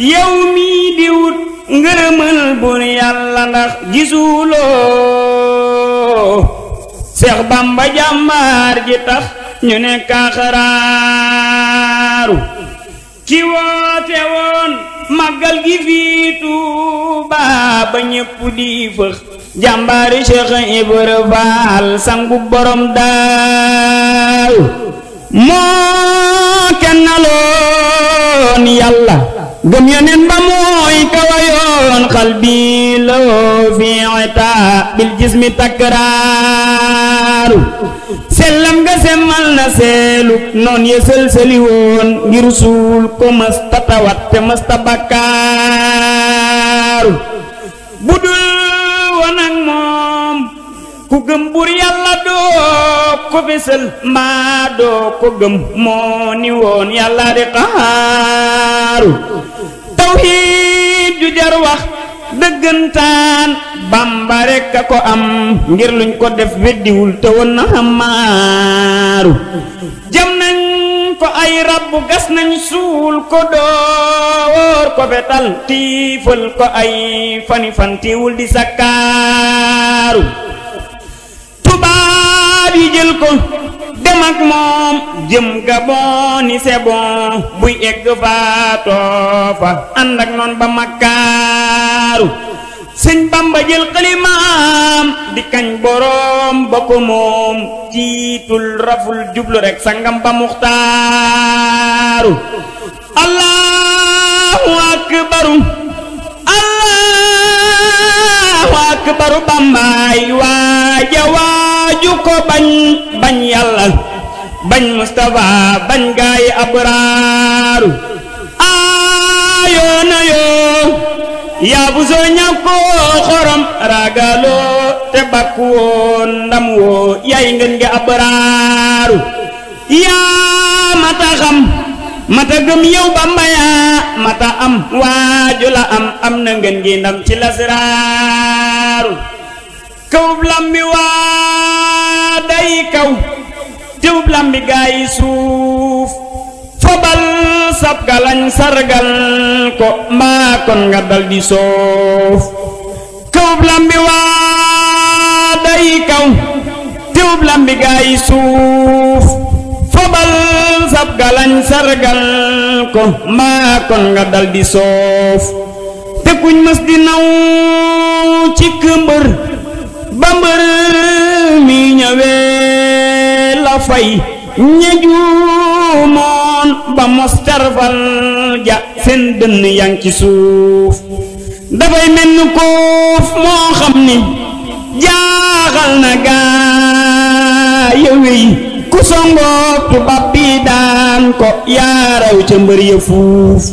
yow mii di wut ngërëmal bur yàlla ndax gisuloo Seex Bamba jàmbaar ji tax ñu ne kaaxaraaru ki woote woon màggal gi fii Tuuba ba ñépp di fëx jàmbaari Seex Ibra Faal sangu borom daaru moo kennaloon yàlla gëm yoneen ba mooy kawayoon xalbi loo fi itaa bil jismi takraaru sellam nga semmal na seelu noon ye sël-sëli woon ngir suul ko mësta tawat te mësta bakkaaru budul woon ak moom ku gëm bur yàlla doo ko fesal mbaa doo ko gëm moo ni woon yàlla di xaaru tawhiid ju jar wax dëggantaan Bamba rekk a ko am ngir luñ ko def weddiwul te woon na xamaaru jam nañ ko ay rabbu gas nañ suul ko door ko fetal tiifal ko ay fani fantiwul di sakkaaru tubaab yi jël ko dem ak moom jëm Gabon ni c'est bon buy egg faatoo fa ànd ak noon ba makkaaru sëñ Bamba jël xalimaam di kañ boroom ba ko moom jiitul raful jublu rek sangam ba muxtaaru allahu akbaru allahu akbaru Bambaay waaja waaju ko bañ bañ yàlla bañ Mustafa bañ gaay abraaru aayoo na yoo yaa bu soo ñàkkoo xorom ragaloo te bakku woon ndam woo yaay ngeen nge abraaru yaa mata xam mata gëm yow Bamba yaa mata am waaju la am na ngeen ngi ndam ci lasraaru kawub lambi waa day kaw teewub lambi gaay suuf fobal sab galañ sargal ko mbaa kon nga dal di soof kawub lambi waa day kaw teewub lambi gaay suuf fobal sab galañ sargal ko mbaa kon nga dal di soof te kuñ mës di naw ci këmbër ba mbër mi ñëwee la fay ñejuumoon ba mos tarfal ja seen dënn yang ci suuf dafay mel ni koof moo xam ni jaaxal na gaa yëwey ku songoog tubaab bi daan ko yaaraw ca mbër ya fuuf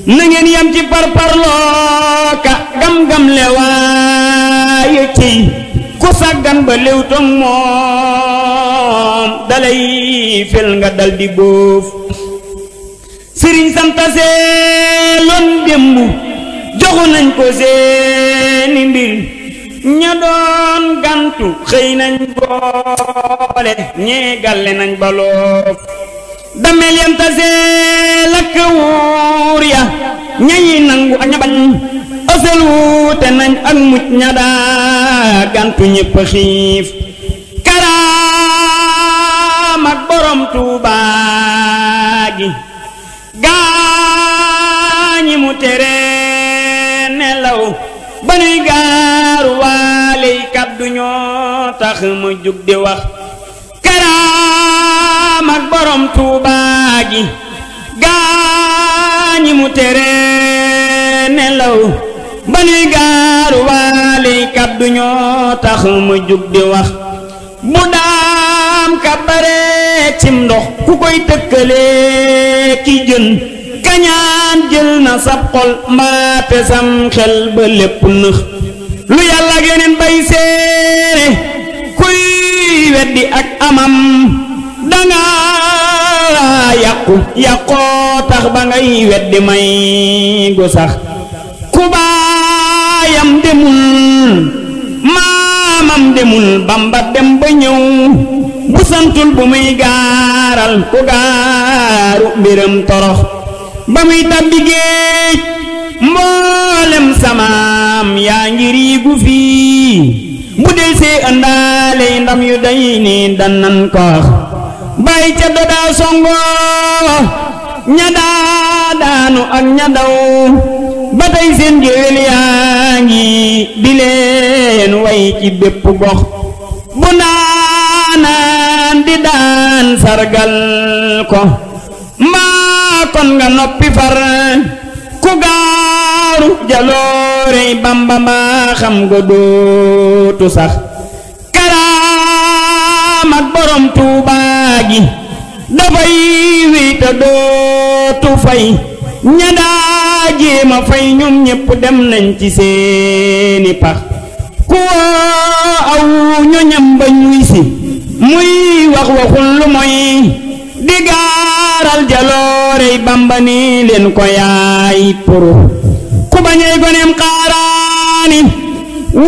na ngeen yam ci parparloo ka gam-gam le waaye ciy ku saggan ba léew tong moom dalay fel nga dal di boof sëriñ santase loon démb joxu nañ ko seeni mbir ña doon gantu xëy nañ boole ñee galle nañ ba loof damel yam tase lakk wuur ya ñayi nangu ak ña bañ ësël wuute nañ ak mucc ña daa gantu ñépp xiif karaam ak borom Tuuba gi gaañi mu tere nelaw ba nuy gaaru waaley kaddu ñoo tax ma jug di wax karaam ak borom Tuuba gi gaañi mu tere nelaw ba nuy gaaru waaley kaddu ñoo tax ma jug di wax bu daam kabare cim ndox ku koy tëkkale ki jën kañaan jël na sab xol mbaate sam xel ba lépp nëx lu yàlla ak yeneen bay seere kuy weddi ak amam danga yàqoo tax ba ngay weddi may gu sax ku baayam demul maamam demul Bamba dem ba ñëw bu santul bu muy gaaral ku gaaru mbiram torox ba muy tabbi géej maam yaa ngi riigu fii bu del see ëndaale ndam yu day ni danan ko wax bay ca dodaa songo ña daa daanu ak ña daw ba tey seen géwél yaa ngi di leen way ci bépp gox bu ndaanaan di daan sargal ko mbaa kon nga noppi far ku gaaru jaloorey Bamba mbaa xam nga dootu sax karaam ak borom Tuubaa gi dafay wéyta dootu fay ña daa jéema fay ñoom ñépp dem nañ ci seeni pax ku woo aw ñoñam ba ñuy si muy wax waxul lu moy di gaaral jaloorey Bamba ni leen ko yaay puru ku bañay goneem xaaraani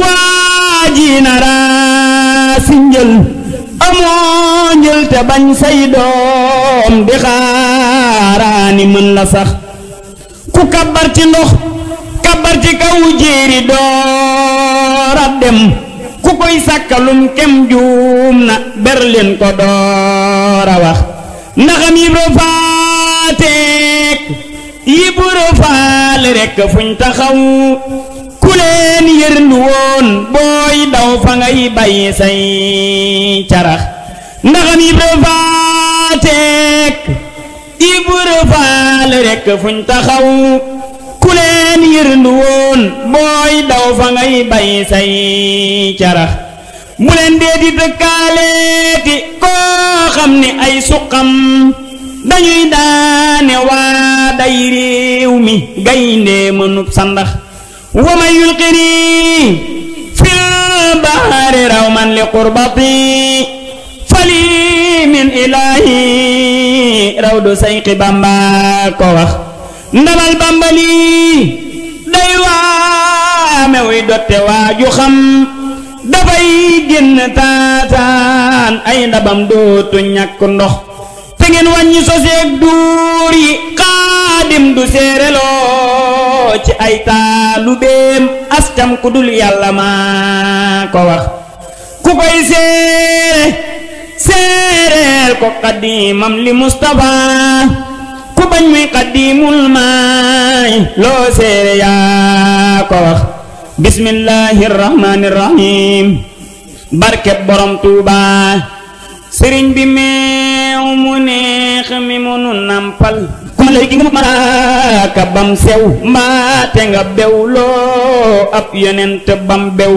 waaji naraa si njël amoo njël te bañ say doom di xaaraani mën la sax ku kabbar ci ndox kabbar ci kaw jéeri doora dem ku koy sàkkalum kem juum na ber leen ko doora wax ndaxam Ibra Faateek Ibra Faal rekk fuñ taxaw ku leen yërndu woon booy daw fa ngay bàyyi say carax ndaxam Ibra Faateek Ibra Faal rekk fuñ taxaw ku leen yërndu woon booy daw fa ngay bàyyi say carax mu leen deeti tëkkaaleeti koo xam ni ay suqam dañuy daane waa day réew mi gaynde mënub sandax wa man yulqini fil bahri rawman li qurbati fali min ilahi rawdu sayqi Bamba ko wax ndamal Bamba lii day waame wuy dotte waaju xam dafay génn taataan ay ndabam dootu ñàkk ndox te ngeen wàññi soseeg duur yi xaadim du séeréloo ci ay taalubeem ascam ku dul yàlla maa ko wax ku koy séereel ko xadimam li Mustafa ku bañ muy xadimul maay loo séere yaa ko wax bismillahir rahmanir rahim barkeb borom Tuuba sëriñ bi meew mu neex mi munu nampal ku ma léegi nga malaaka bam sew mbaate nga bew loo ab yonent bam bew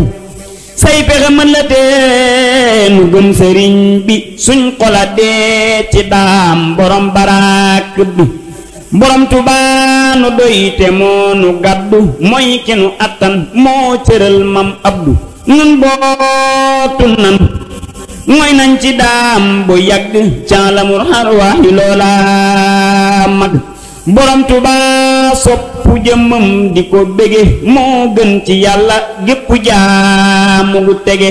say pexe mën la tee nu gëm sëriñ bi suñ xola dee ci daam borom baraak bi borom Tuubaa nu doy te moo nu gàddu mooy ki nu attan moo cëral mam Abdu nun bootu nan mooy nañ ci daam bu yàgg caalamur xarwaayi loola mag borom Tuubaa soppu jëmmam di ko bége moo gën ci yàlla gépp jaamu gu tege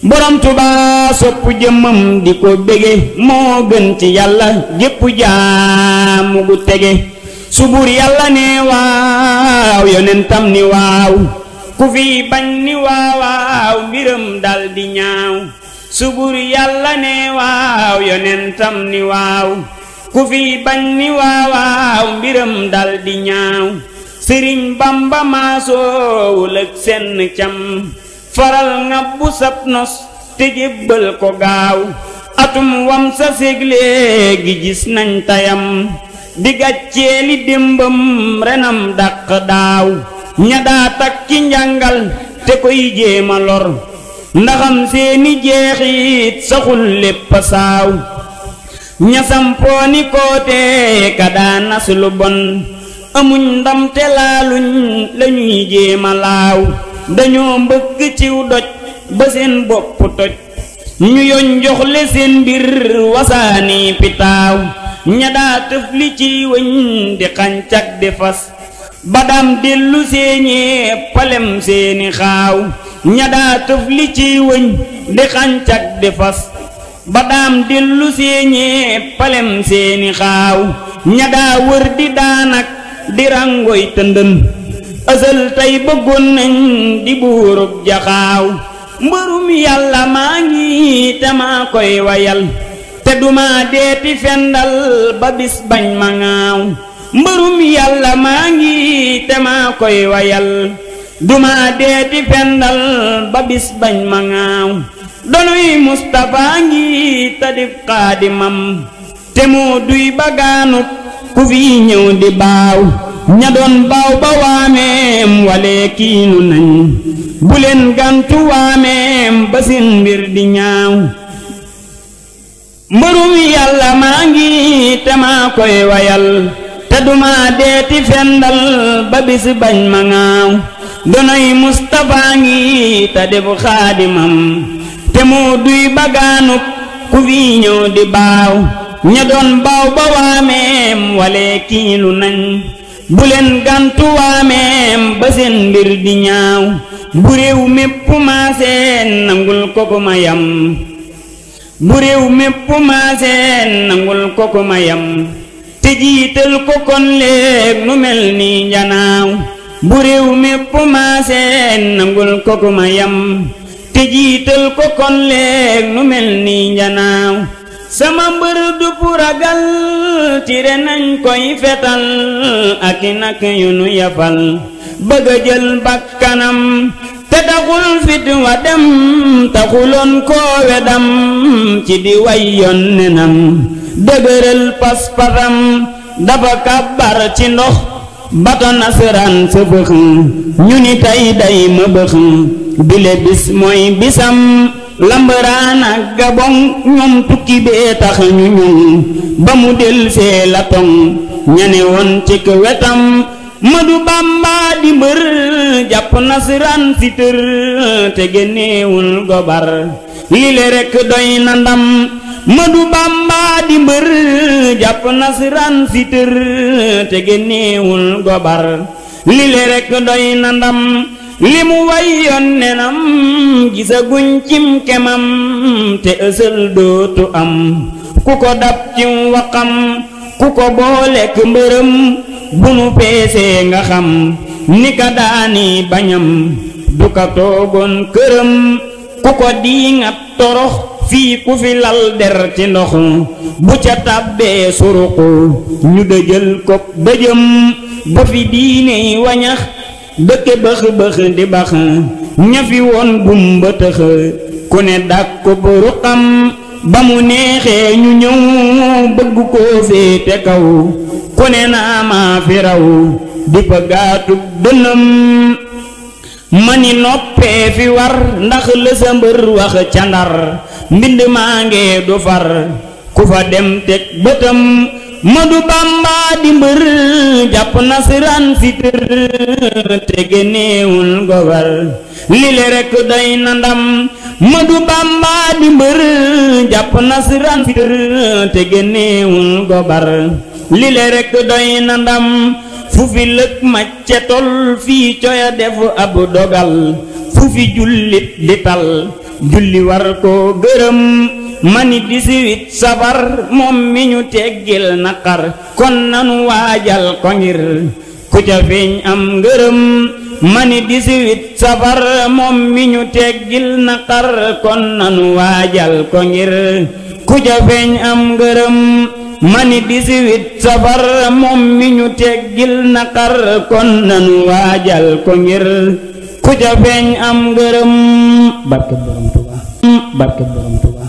borom Tuubaa soppu jëmmam di ko bége moo gën ci yàlla gépp jaamu gu tege su buur yàlla ne waaw yonentam ni waaw ku fi bañ ni waaw mbiram dal di ñaaw su buur yàlla ne waaw yonentam ni waaw ku fi bañ ni waaw mbiram dal di ñaaw sëriñ Bamba maasoowul ak senn cam faral ngabbu sab nos te jébbal ko gaaw atum wam sa séeg léegi gis nañ tayam di gàcceeli démbam renam dàq daaw ña daa takki njàngal te koy jéema lor ndaxam seeni jeexit saxul lépp saaw ña sampooni koote ka daa nas lu bon amuñ ndam te laaluñ lañuy jéema laaw dañoo mbëkk ciw doj ba seen bopp toj ñu yoñ joxle seen mbir wasaani pitaaw ña daa tëf li ci wëñ di xancak di fas badam dellu seeñee palem seeni xaaw ña daa tëf li ci wëñ di xancak di fas badam dellu seeñee palem seeni xaaw ña daa wër di daanak di rangoy tëndën ësal tey bëggoon nañ di buurub jaxaaw mbërum yàlla maa ngi te maa koy wayal te duma deeti fendal ba bis bañ ma ŋaaw mbërum yàlla maa ngi te maa koy wayal duma deeti fendal ba bis bañ ma ŋaaw donuy Mustafa ngi tadif xaadimam te moo duy bagaanub ku fi ñëw di baaw ña doon baaw ba waameem walee kiinu nañ bu leen gantu waameem ba seen mbir di ñaaw mbërum yàlla maa ngi te maa koy wayal te duma deeti fendal ba bis bañ ma ŋaaw donoy Mustafa ngi te def xaadimam te moo duy bagaanub ku fi ñëw di baaw ña doon baaw ba waameem walee kiinu nañ bu leen gantu waameem ba seen mbir di ñaaw bu réew mépp maaseen nangul koko ma yam bu réew mépp maaseen nangul koko ma yam te jiital ko kon léeg nu mel ni njanaaw bu réew mépp maaseen nangul koko ma yam te jiital ko kon léeg nu mel ni njanaaw sama mbër du puragal tire nañ koy fetal ak i nak yu nu yafal bëgg a jël bakkanam te taxul fit wa dem taxuloon koo wedam ci di way yoon nenam dëgëral pas-pasam dafa kàbbar ci ndox bato nasaraan sa bëx ñu ni tey day ma bëx bile bis mooy bisam lambaraan ak gabon ñoom tukki bee tax ñu ñun ba mu del see la tong ñane woon ci ko wetam Madu Bamba di mbër jàpp nasaraan si tër te génneewul gobar lile rekk doy na ndam Madu Bamba di mbër jàpp nasaraan si tër te génneewul gobar lile rekk doy na ndam li mu way yoon nenam gisaguñ cim kemam te ësël dootu am ku ko dab cim waxam ku ko boolek mbërëm bu nu peesee nga xam ni ka daani bañam du ka toogoon këram ku ko diingat torox fii ku fi lal der ci ndox bu ca tàbbee suruqu ñu dëjël ko dëjëm ba fi diiney wañax dëkke bëx bëx di bax ña fi woon gumba tëx ku ne dàkk bu ruqam ba mu neexee ñu ñëw bëgg koo féete kaw ku ne naa maa fi raw di fa gaatug dënam mani noppee fi war ndax la sa mbër wax ca Ndar mbind maa ngee du far ku fa dem teg bëtam Madu Bamba di mbër jàpp nasaraan si tër te génneewul gobar lile rekk doy na ndam Madu Bamba di mbër jàpp nasaraan si tër te génneewul gobar lile rekk doy na ndam fu fi lëg macce tol fii coya def ab dogal fu fi jullit di tal julli war ko gërëm mani 18 safar moom mi ñu teggil naqar kon nanu waajal ko ngir ku ca feeñ am ngërëm mani 18 safar moom mi ñu teggil naqar kon nanu waajal ko ngir ku ca feeñ am ngërëm mani 18 safar moom mi ñu teggil naqar kon nanu waajal ko ngir ku ca feeñ am ngërëm barke borom Tuuba barke borom Tuuba